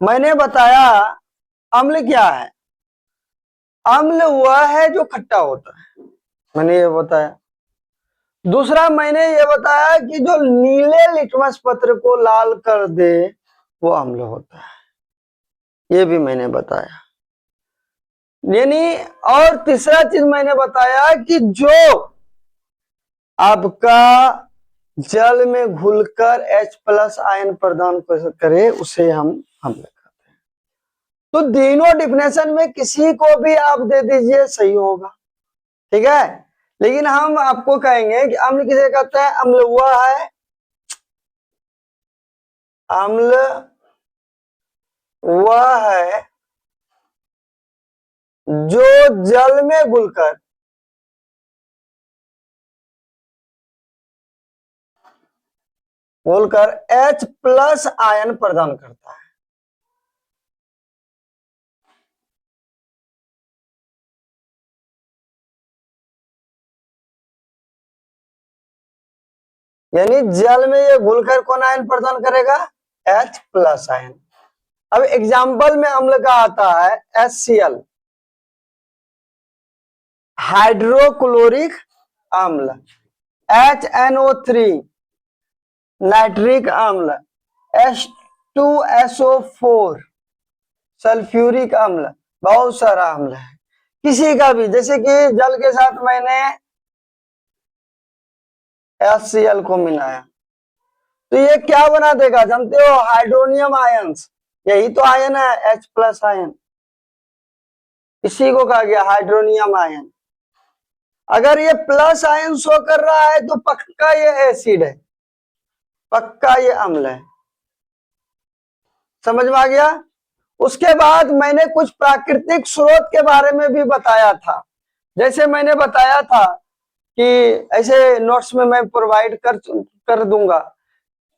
मैंने बताया अम्ल क्या है। अम्ल वह है जो खट्टा होता है, मैंने ये बताया। दूसरा मैंने ये बताया कि जो नीले लिटमस पत्र को लाल कर दे वो अम्ल होता है, ये भी मैंने बताया। यानी और तीसरा चीज मैंने बताया कि जो आपका जल में घुलकर H+ आयन प्रदान करे उसे हम अम्ल कहते हैं। तो तीनों डिफिनेशन में किसी को भी आप दे दीजिए सही होगा, ठीक है। लेकिन हम आपको कहेंगे कि अम्ल किसे कहते हैं। अम्ल वह है, अम्ल वह है जो जल में घुलकर H+ आयन प्रदान करता है। यानी जल में ये घुलकर कौन आयन प्रदान करेगा, H+ आयन। अब एग्जाम्पल में अम्ल का आता है HCl, हाइड्रोक्लोरिक अम्ल, HNO3 नाइट्रिक अम्ल, H2SO4 सल्फ्यूरिक अम्ल, बहुत सारा अम्ल है। किसी का भी, जैसे कि जल के साथ मैंने HCl को मिलाया तो ये क्या बना देगा, जानते हो, हाइड्रोनियम आयंस। यही तो आयन है H+ आयन, इसी को कहा गया हाइड्रोनियम आयन। अगर ये प्लस आयन शो कर रहा है तो पक्का ये एसिड है, पक्का ये अम्ल है। समझ में आ गया। उसके बाद मैंने कुछ प्राकृतिक स्रोत के बारे में भी बताया था। जैसे मैंने बताया था कि ऐसे नोट्स में मैं प्रोवाइड कर दूंगा।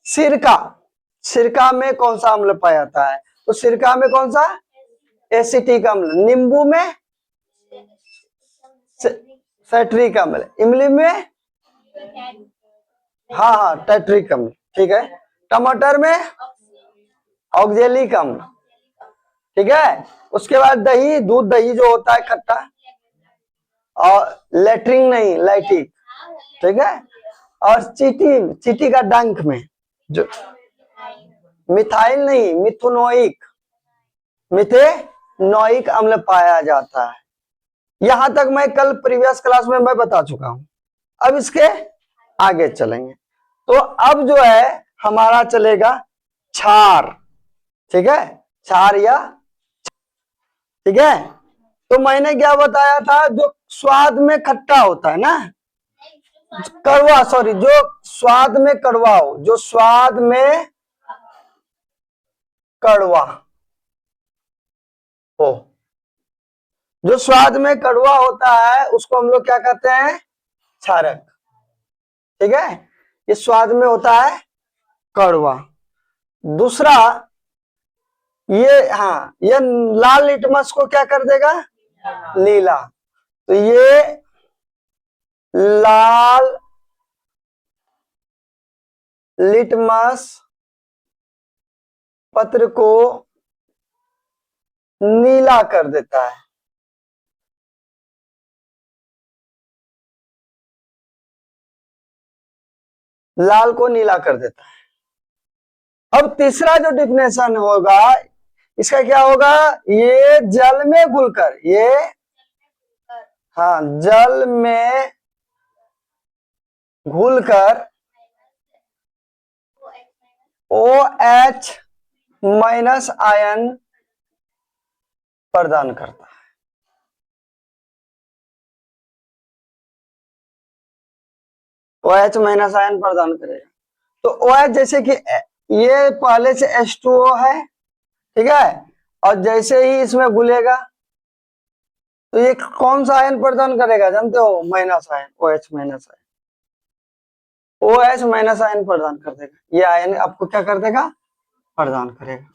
सिरका, सिरका में कौन सा अम्ल पाया जाता है, तो सिरका में कौन सा, एसिटिक अम्ल। नींबू में सेट्रिक अम्ल, इमली में हाँ टेट्रिक अम्ल, ठीक है। टमाटर में ऑक्जेलिक अम्ल, ठीक है। उसके बाद दही, दूध दही जो होता है खट्टा, और लेट्रिन नहीं लैक्टिक, ठीक है। और चीटी, चीटी का डंक में जो मिथाइल नहीं मिथुनोइक, मिथेनोइक अम्ल पाया जाता है। यहां तक मैं कल प्रीवियस क्लास में मैं बता चुका हूं। अब इसके आगे चलेंगे। तो अब जो है हमारा चलेगा क्षार, ठीक है, क्षार या, ठीक है। तो मैंने क्या बताया था, जो स्वाद में खट्टा होता है ना, कड़वा, सॉरी, जो स्वाद में कड़वा हो, जो स्वाद में कड़वा हो, जो स्वाद में कड़वा होता है उसको हम लोग क्या कहते हैं, क्षारक, ठीक है। ये स्वाद में होता है कड़वा। दूसरा ये, हाँ, ये लाल लिटमस को क्या कर देगा, नीला। तो ये लाल लिटमस पत्र को नीला कर देता है। लाल को नीला कर देता है। अब तीसरा जो डिफिनेशन होगा इसका क्या होगा, ये जल में घुलकर, ये, हाँ, जल में घुलकर OH- आयन प्रदान करता है। OH- आयन प्रदान करेगा। तो OH जैसे कि ये पहले से H2O है, ठीक है, और जैसे ही इसमें घुलेगा तो ये कौन सा आयन प्रदान करेगा, जानते हो, minus ion, OH- ion, OH- ion प्रदान कर देगा। ये आयन आपको क्या कर देगा, प्रदान करेगा,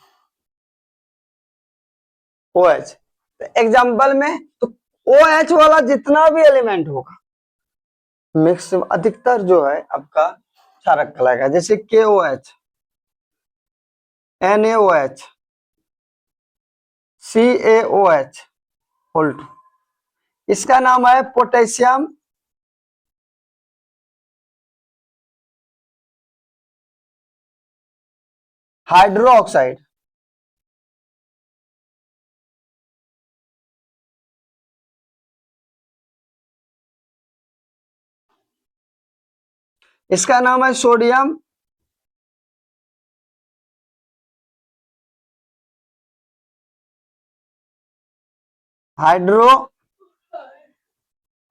OH। एग्जाम्पल में तो OH वाला जितना भी एलिमेंट होगा मिक्स, अधिकतर जो है आपका क्षारक कहलाएगा। जैसे KOH, NaOH, CaOH होल 2। इसका नाम है पोटेशियम हाइड्रोक्साइड। इसका नाम है सोडियम हाइड्रो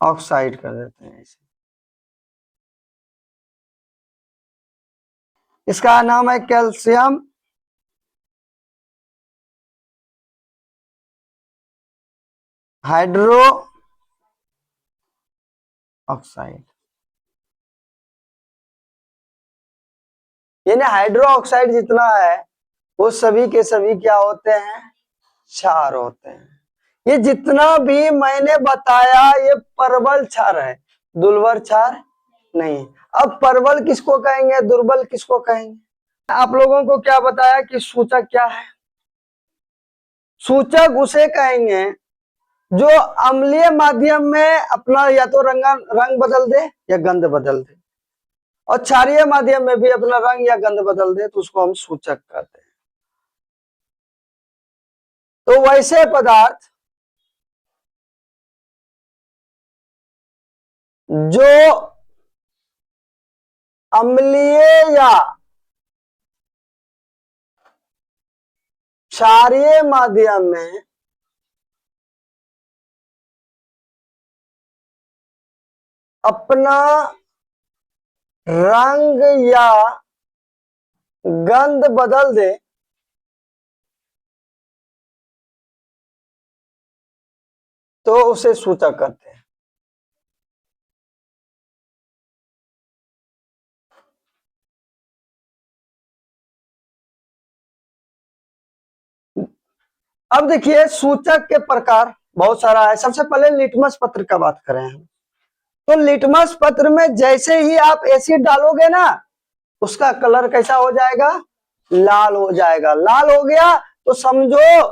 ऑक्साइड कर देते हैं इसे। इसका नाम है कैल्शियम हाइड्रो ऑक्साइड। यानी हाइड्रो ऑक्साइड जितना है वो सभी के सभी क्या होते हैं, क्षार होते हैं। ये जितना भी मैंने बताया ये प्रबल क्षार है, दुर्बल क्षार नहीं। अब प्रबल किसको कहेंगे, दुर्बल किसको कहेंगे? आप लोगों को क्या बताया कि सूचक क्या है? सूचक उसे कहेंगे जो अम्लीय माध्यम में अपना या तो रंग बदल दे या गंध बदल दे, और क्षारीय माध्यम में भी अपना रंग या गंध बदल दे, तो उसको हम सूचक कहते हैं। तो वैसे पदार्थ जो अम्लीय या क्षारीय माध्यम में अपना रंग या गंध बदल दे तो उसे सूचक कहते हैं। अब देखिए सूचक के प्रकार बहुत सारा है। सबसे पहले लिटमस पत्र का बात करें हम, तो लिटमस पत्र में जैसे ही आप एसिड डालोगे ना, उसका कलर कैसा हो जाएगा, लाल हो जाएगा। लाल हो गया तो समझो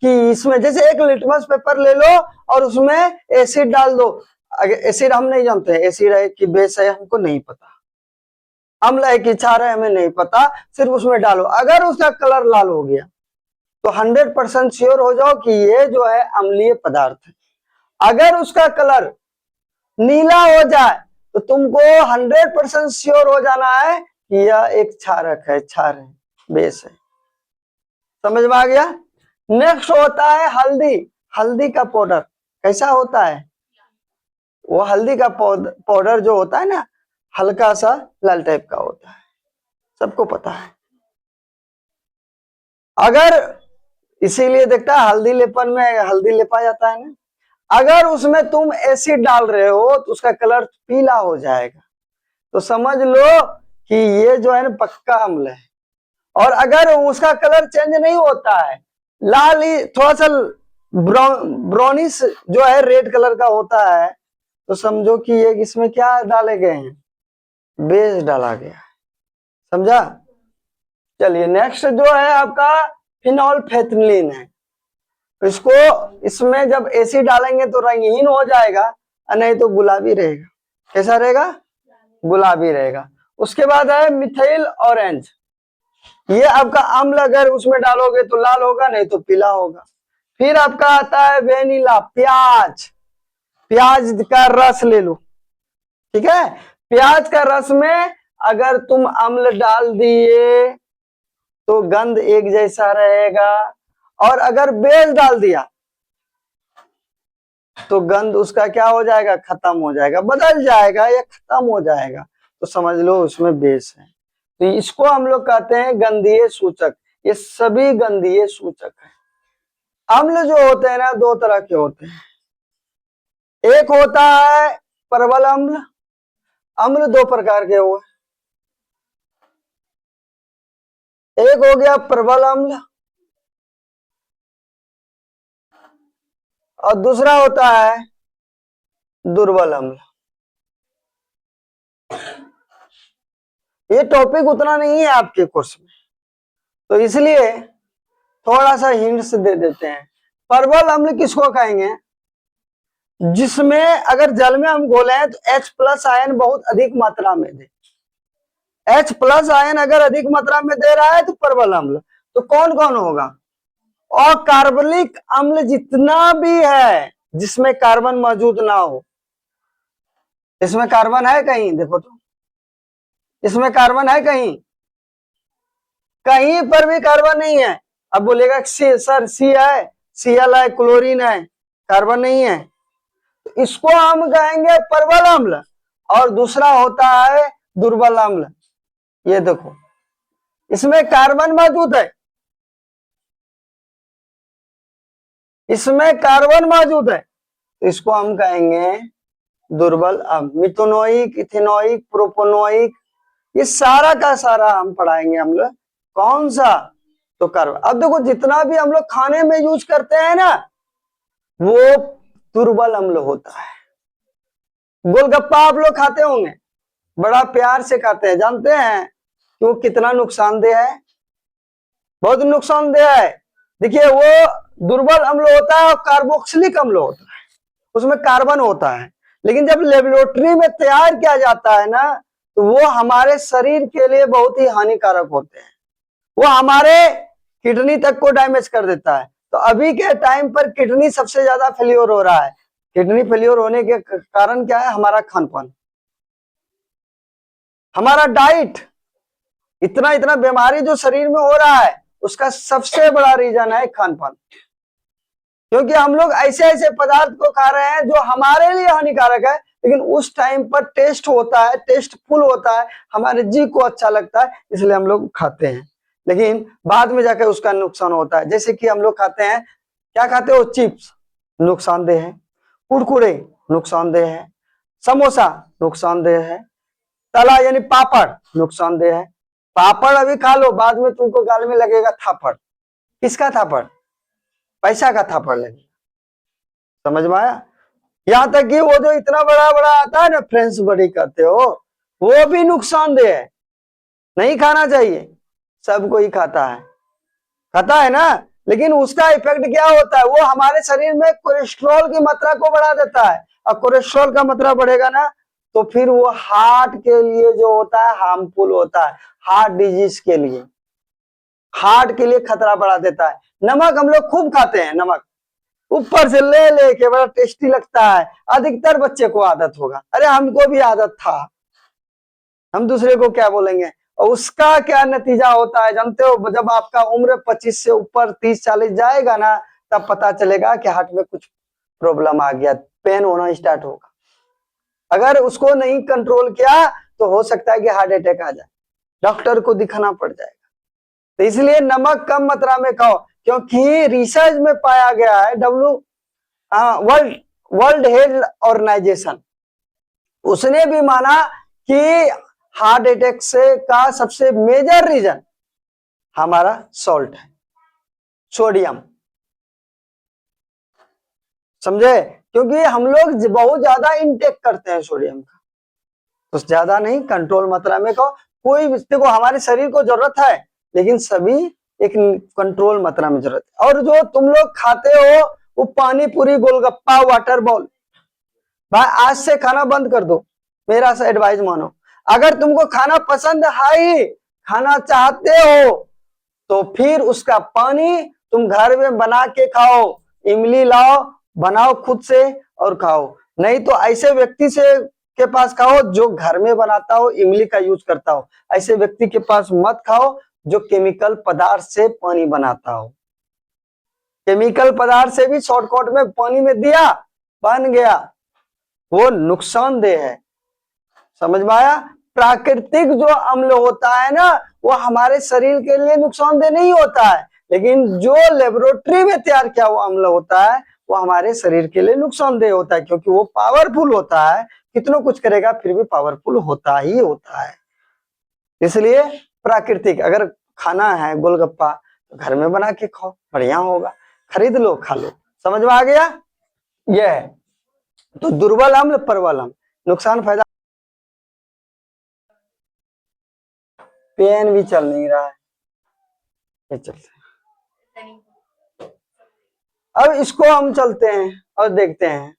कि इसमें जैसे एक लिटमस पेपर ले लो और उसमें एसिड डाल दो। एसिड हम नहीं जानते एसिड है कि बेस है, हमको नहीं पता, अम्ल है कि क्षार है हमें नहीं पता, सिर्फ उसमें डालो। अगर उसका कलर लाल हो गया तो 100% श्योर हो जाओ कि ये जो है अम्लीय पदार्थ है। अगर उसका कलर नीला हो जाए तो तुमको 100% श्योर हो जाना है कि यह एक क्षारक है, क्षार है, बेस है। समझ में आ गया? नेक्स्ट होता है हल्दी। हल्दी का पाउडर कैसा होता है? वो हल्दी का पाउडर जो होता है ना, हल्का सा लाल टाइप का होता है, सबको पता है। अगर इसीलिए देखता है हल्दी लेपन में हल्दी लेपा जाता है ना, अगर उसमें तुम एसिड डाल रहे हो तो उसका कलर पीला हो जाएगा, तो समझ लो कि ये जो है ना पक्का अम्ल है। और अगर उसका कलर चेंज नहीं होता है, लाल ही थोड़ा सा ब्राउनिश जो है रेड कलर का होता है, तो समझो कि ये इसमें क्या डाले गए हैं, बेस डाला गया है। समझा? चलिए नेक्स्ट जो है आपका फिनोल्फेथलीन है। इसको इसमें जब एसिड डालेंगे तो रंगहीन हो जाएगा, और नहीं तो गुलाबी रहेगा। कैसा रहेगा? गुलाबी रहेगा। उसके बाद है मिथाइल ऑरेंज। ये आपका अम्ल अगर उसमें डालोगे तो लाल होगा, नहीं तो पीला होगा। फिर आपका आता है वेनिला। प्याज, प्याज का रस ले लो, ठीक है? प्याज का रस में अगर तुम अम्ल डाल दिए तो गंध एक जैसा रहेगा, और अगर बेस डाल दिया तो गंध उसका क्या हो जाएगा, खत्म हो जाएगा, बदल जाएगा या खत्म हो जाएगा। तो समझ लो उसमें बेस है। तो इसको हम लोग कहते हैं गंधीय सूचक। ये सभी गंधीय सूचक है। अम्ल जो होते हैं ना दो तरह के होते हैं। एक होता है प्रबल अम्ल। अम्ल दो प्रकार के हुए, एक हो गया प्रबल अम्ल और दूसरा होता है दुर्बल अम्ल। ये टॉपिक उतना नहीं है आपके कोर्स में, तो इसलिए थोड़ा सा हिंट्स दे देते हैं। प्रबल अम्ल किसको कहेंगे? जिसमें अगर जल में हम घोले तो H+ आयन बहुत अधिक मात्रा में दे। H+ आयन अगर अधिक मात्रा में दे रहा है तो प्रबल अम्ल। तो कौन कौन होगा? और कार्बनिक अम्ल जितना भी है जिसमें कार्बन मौजूद ना हो। इसमें कार्बन है कहीं? देखो तो, इसमें कार्बन है कहीं? कहीं पर भी कार्बन नहीं है। अब बोलेगा सर सी है, Cl है, क्लोरीन है, कार्बन नहीं है। तो इसको हम कहेंगे प्रबल अम्ल। और दूसरा होता है दुर्बल अम्ल। ये देखो, इसमें कार्बन मौजूद है, इसमें कार्बन मौजूद है, तो इसको हम कहेंगे दुर्बल अम्ल। मिथेनोइक, इथेनोइक, प्रोपेनोइक, ये सारा का सारा हम पढ़ाएंगे हम लोग। कौन सा? तो कार्बन। अब देखो, जितना भी हम लोग खाने में यूज करते हैं ना, वो दुर्बल अम्ल होता है। गोलगप्पा आप लोग खाते होंगे, बड़ा प्यार से खाते हैं, जानते हैं कि वो कितना नुकसानदेह है? बहुत नुकसानदेह है। देखिए, वो दुर्बल अम्ल होता है और कार्बोक्सिलिक अम्ल होता है, उसमें कार्बन होता है। लेकिन जब लेबोरेटरी में तैयार किया जाता है ना, तो वो हमारे शरीर के लिए बहुत ही हानिकारक होते हैं। वो हमारे किडनी तक को डैमेज कर देता है। तो अभी के टाइम पर किडनी सबसे ज्यादा फेल्योर हो रहा है। किडनी फेल्योर होने के कारण क्या है? हमारा खान पान, हमारा डाइट। इतना इतना बीमारी जो शरीर में हो रहा है, उसका सबसे बड़ा रीजन है खान पान। क्योंकि हम लोग ऐसे ऐसे पदार्थ को खा रहे हैं जो हमारे लिए हानिकारक है, लेकिन उस टाइम पर टेस्ट होता है, टेस्टफुल होता है, हमारे जी को अच्छा लगता है, इसलिए हम लोग खाते हैं। लेकिन बाद में जाकर उसका नुकसान होता है। जैसे कि हम लोग खाते हैं, क्या खाते हो? चिप्स, नुकसानदेह है। कुरकुरे, नुकसानदेह है। समोसा, नुकसानदेह है। तला यानी पापड़, नुकसानदेह है। पापड़ अभी खा लो, बाद में तुमको गाल में लगेगा थापड़। किसका थापड़? पैसा का थापड़ लगेगा। समझ में आया? यहां तक कि वो जो इतना बड़ा बड़ा आता है ना, फ्रेंच बड़ी कहते हो, वो भी नुकसानदेह है, नहीं खाना चाहिए। सबको ही खाता है ना। लेकिन उसका इफेक्ट क्या होता है? वो हमारे शरीर में कोलेस्ट्रॉल की मात्रा को बढ़ा देता है। और कोलेस्ट्रॉल का मात्रा बढ़ेगा ना, तो फिर वो हार्ट के लिए जो होता है हार्मफुल होता है। हार्ट डिजीज के लिए, हार्ट के लिए खतरा बढ़ा देता है। नमक हम लोग खूब खाते हैं, नमक ऊपर से ले लेके बड़ा टेस्टी लगता है। अधिकतर बच्चे को आदत होगा, अरे हमको भी आदत था, हम दूसरे को क्या बोलेंगे। और उसका क्या नतीजा होता है जानते हो? जब आपका उम्र 25 से ऊपर 30-40 जाएगा ना, तब पता चलेगा कि हार्ट में कुछ प्रॉब्लम आ गया, पेन होना स्टार्ट होगा। अगर उसको नहीं कंट्रोल किया तो हो सकता है कि हार्ट अटैक आ जाए, डॉक्टर को दिखाना पड़ जाएगा। तो इसलिए नमक कम मात्रा में खाओ। क्योंकि रिसर्च में पाया गया है, वर्ल्ड वर्ल्ड हेल्थ ऑर्गेनाइजेशन, उसने भी माना कि हार्ट अटैक से का सबसे मेजर रीजन हमारा सॉल्ट है, सोडियम। समझे? क्योंकि हम लोग बहुत ज्यादा इनटेक करते हैं सोडियम का। तो ज्यादा नहीं, कंट्रोल मात्रा में खाओ। कोई देखो, हमारे शरीर को जरूरत है, लेकिन सभी एक कंट्रोल मात्रा में जरूरत है। और जो तुम लोग खाते हो वो पानी पूरी, गोलगप्पा, वाटर बॉल, भाई आज से खाना बंद कर दो, मेरा सा एडवाइस मानो। अगर तुमको खाना पसंद है ही, खाना चाहते हो, तो फिर उसका पानी तुम घर में बना के खाओ। इमली लाओ, बनाओ खुद से और खाओ। नहीं तो ऐसे व्यक्ति से के पास खाओ जो घर में बनाता हो, इमली का यूज करता हो। ऐसे व्यक्ति के पास मत खाओ जो केमिकल पदार्थ से पानी बनाता हो। केमिकल पदार्थ से भी शॉर्टकट में पानी में दिया, बन गया, वो नुकसानदेह है। समझ में आया? प्राकृतिक जो अम्ल होता है ना, वो हमारे शरीर के लिए नुकसानदेह नहीं होता है। लेकिन जो लेबोरेटरी में तैयार किया हुआ अम्ल होता है, वो हमारे शरीर के लिए नुकसानदेह होता है, क्योंकि वो पावरफुल होता है। कितना कुछ करेगा फिर भी पावरफुल होता ही होता है। इसलिए प्राकृतिक अगर खाना है गोलगप्पा, तो घर में बना के खाओ, बढ़िया होगा। खरीद लो, खा लो। समझ में आ गया? यह है तो दुर्बल अम्ल, प्रबल अम्ल, नुकसान फायदा। पेन भी चल नहीं रहा है, ये चल। अब इसको हम चलते हैं और देखते हैं।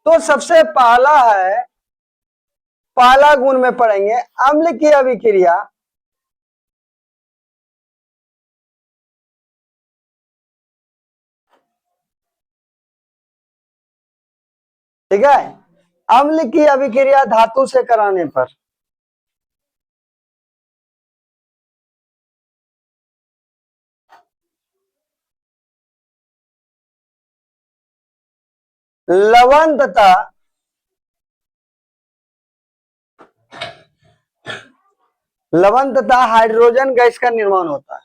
तो सबसे पहला गुण में पढ़ेंगे अम्ल की अभिक्रिया। ठीक है, अम्ल की अभिक्रिया धातु से कराने पर लवण तथा हाइड्रोजन गैस का निर्माण होता है।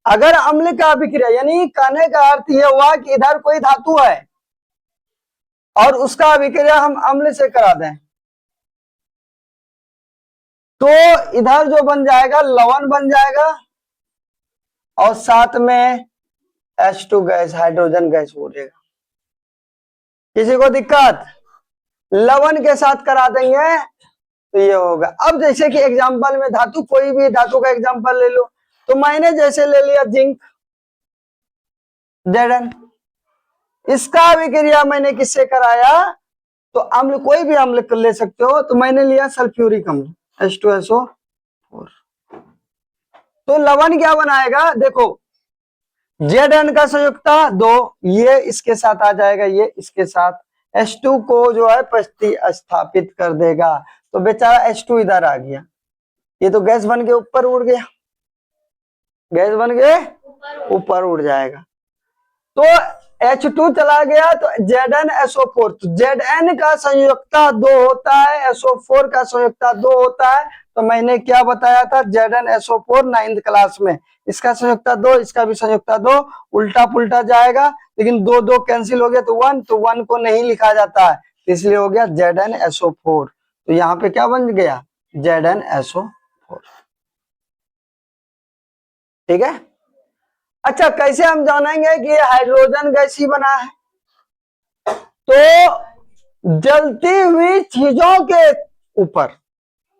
अगर अम्ल का अभिक्रिया, यानी कहने का अर्थ यह हुआ कि इधर कोई धातु है और उसका अभिक्रिया हम अम्ल से करा दें, तो इधर जो बन जाएगा लवण बन जाएगा और साथ में H2 गैस, हाइड्रोजन गैस हो जाएगा। किसी को दिक्कत? लवण के साथ करा देंगे तो ये होगा। अब जैसे कि एग्जांपल में धातु, कोई भी धातु का एग्जांपल ले लो, तो मैंने जैसे ले लिया जिंक Zn, इसका अभिक्रिया मैंने किससे कराया? तो अम्ल, कोई भी अम्ल ले सकते हो, तो मैंने लिया सल्फ्यूरिक अम्ल H2SO4। तो लवण क्या बनाएगा? देखो Zn का संयुक्ता 2, ये इसके साथ आ जाएगा, ये इसके साथ H2 को जो है प्रतिस्थापित कर देगा, तो बेचारा H2 इधर आ गया, ये तो गैस बन के ऊपर उड़ गया, गैस बन के ऊपर उड़ जाएगा। तो H2 चला गया तो ZnSO4, तो Zn का संयुक्ता 2 होता है, SO4 का संयुक्ता 2 होता है। तो मैंने क्या बताया था ZnSO4 9th क्लास में, इसका संयुक्ता 2, इसका भी संयुक्ता 2, उल्टा पुल्टा जाएगा, लेकिन 2 2 कैंसिल हो गया तो 1, तो 1 को नहीं लिखा जाता है, इसलिए हो गया ZnSO4। तो यहाँ पे क्या बन गया? ZnSO4। ठीक है। अच्छा, कैसे हम जानेंगे कि हाइड्रोजन गैस ही बना है? तो जलती हुई चीजों के ऊपर,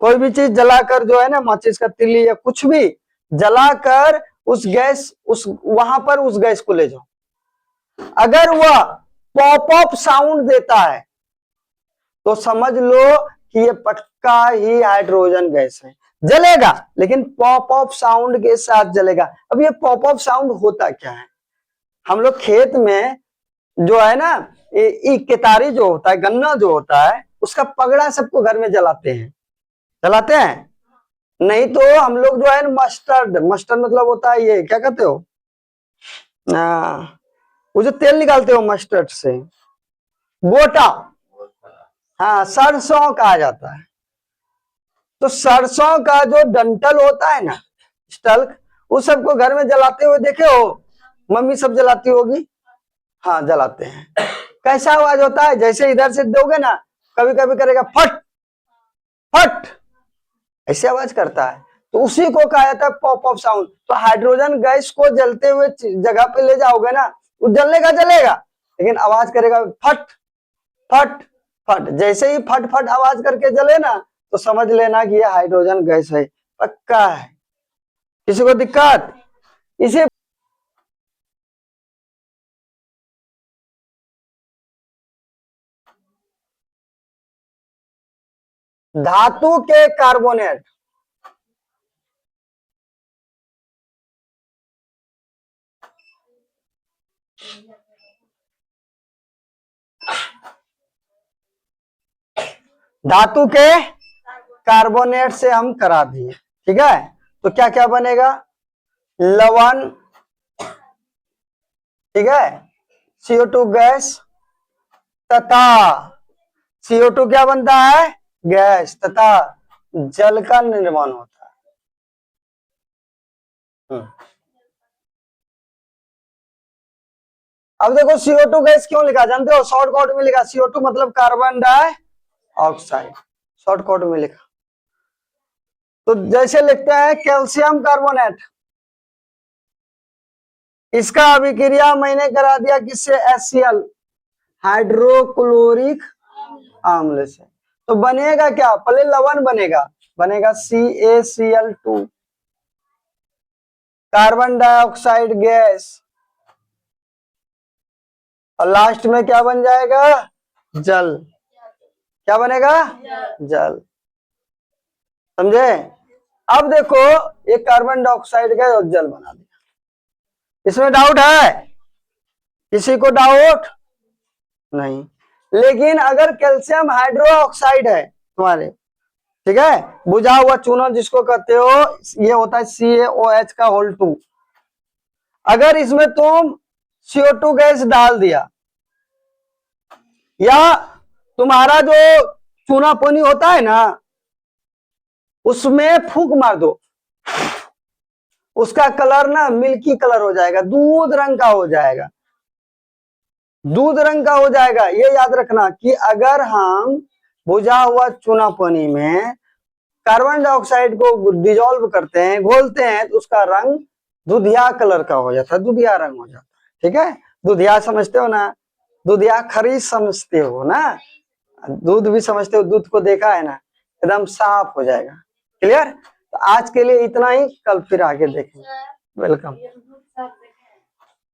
कोई भी चीज जलाकर जो है ना, माचिस का तिल्ली या कुछ भी जलाकर उस गैस, उस वहां पर उस गैस को ले जाओ, अगर वह पॉप अप साउंड देता है तो समझ लो कि ये पक्का ही हाइड्रोजन गैस है। जलेगा लेकिन पॉप अप साउंड के साथ जलेगा। अब ये पॉप अप साउंड होता क्या है? हम लोग खेत में जो है ना, केतारी जो होता है, गन्ना जो होता है, उसका पगड़ा सबको घर में जलाते हैं, जलाते हैं। नहीं तो हम लोग जो है मस्टर्ड, मस्टर्ड मतलब होता है ये, क्या कहते हो, वो जो तेल निकालते हो मस्टर्ड से, गोटा, हाँ सरसों कहा जाता है। तो सरसों का जो डंठल होता है ना, स्टल्क, उस सबको घर में जलाते हुए देखे हो? मम्मी सब जलाती होगी, हाँ जलाते हैं। कैसा आवाज होता है? जैसे इधर से दोगे ना, कभी कभी करेगा फट फट, ऐसे आवाज करता है, तो उसी को कहा जाता है पॉप अप साउंड। तो हाइड्रोजन गैस को जलते हुए जगह पे ले जाओगे ना, वो जलेगा जलेगा, लेकिन आवाज करेगा फट फट फट। जैसे ही फट फट आवाज करके जले ना, तो समझ लेना कि ये हाइड्रोजन गैस है, पक्का है। किसी को दिक्कत? इसे धातु के कार्बोनेट, धातु के कार्बोनेट से हम करा दिए, ठीक है। तो क्या क्या बनेगा? लवण, ठीक है, CO2 गैस, तथा CO2 क्या बनता है? गैस, तथा जल का निर्माण होता है। अब देखो CO2 गैस क्यों लिखा, जानते हो? शॉर्टकट में लिखा, CO2 मतलब कार्बन डाइऑक्साइड, शॉर्टकट में लिखा। तो जैसे लिखते हैं कैल्शियम कार्बोनेट, इसका अभिक्रिया मैंने करा दिया किससे, HCl, हाइड्रोक्लोरिक अम्ल से। तो बनेगा क्या, पहले लवण बनेगा, बनेगा CaCl2, कार्बन डाइऑक्साइड गैस, और लास्ट में क्या बन जाएगा, जल। क्या बनेगा, जल। समझे। अब देखो ये कार्बन डाइऑक्साइड गैस और जल बना दिया। इसमें डाउट है, किसी को डाउट नहीं। लेकिन अगर कैल्शियम हाइड्रोक्साइड है तुम्हारे, ठीक है, बुझा हुआ चूना जिसको कहते हो, ये होता है CaOH का होल 2। अगर इसमें तुम CO2 गैस डाल दिया, या तुम्हारा जो चूना पानी होता है ना, उसमें फूंक मार दो, उसका कलर ना मिल्की कलर हो जाएगा, दूध रंग का हो जाएगा, दूध रंग का हो जाएगा। ये याद रखना कि अगर हम बुझा हुआ चूना पानी में कार्बन डाइऑक्साइड को डिजोल्व करते हैं, घोलते हैं, तो उसका रंग दुधिया कलर का हो जाता है, दुधिया रंग हो जाता है। ठीक है, दुधिया समझते हो ना, दुधिया खरीद समझते हो ना, दूध भी समझते हो, दूध को देखा है ना, एकदम साफ हो जाएगा। क्लियर। तो आज के लिए इतना ही, कल फिर आगे देखेंगे। वेलकम।